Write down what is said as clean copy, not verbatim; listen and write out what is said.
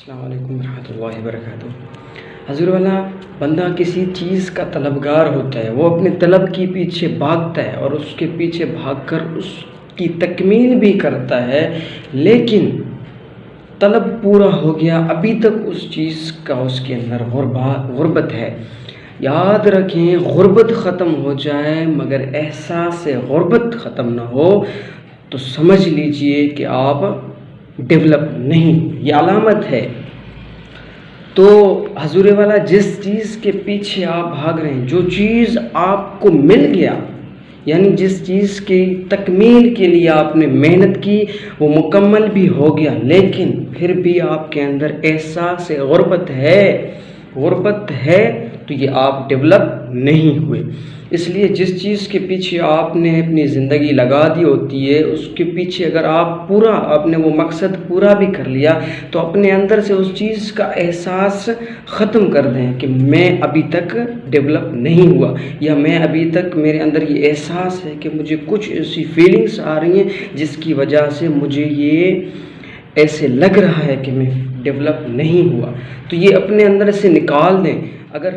السلام علیکم ورحمۃ اللہ وبرکاتہ۔ حضور والا بندہ کسی چیز کا طلبگار ہوتا ہے، وہ اپنے طلب کے پیچھے بھاگتا ہے اور اس کے پیچھے بھاگ کر اس کی تکمیل بھی کرتا ہے، لیکن طلب پورا ہو گیا، ابھی تک اس چیز کا اس کے اندر غربت ہے۔ یاد رکھیں، غربت ختم ہو جائے مگر احساس غربت ختم نہ ہو تو سمجھ لیجئے کہ آپ ڈیولپ نہیں، یہ علامت ہے۔ تو حضور والا جس چیز کے پیچھے آپ بھاگ رہے ہیں، جو چیز آپ کو مل گیا، یعنی جس چیز کی تکمیل کے لیے آپ نے محنت کی، وہ مکمل بھی ہو گیا، لیکن پھر بھی آپ کے اندر احساس غربت ہے تو یہ آپ ڈیولپ نہیں ہوئے۔ اس لیے جس چیز کے پیچھے آپ نے اپنی زندگی لگا دی ہوتی ہے، اس کے پیچھے اگر آپ نے وہ مقصد پورا بھی کر لیا تو اپنے اندر سے اس چیز کا احساس ختم کر دیں کہ میں ابھی تک ڈیولپ نہیں ہوا، یا میں ابھی تک میرے اندر یہ احساس ہے کہ مجھے کچھ ایسی فیلنگس آ رہی ہیں جس کی وجہ سے مجھے یہ ایسے لگ رہا ہے کہ میں ڈیولپ نہیں ہوا۔ تو یہ اپنے اندر سے نکال دیں۔ اگر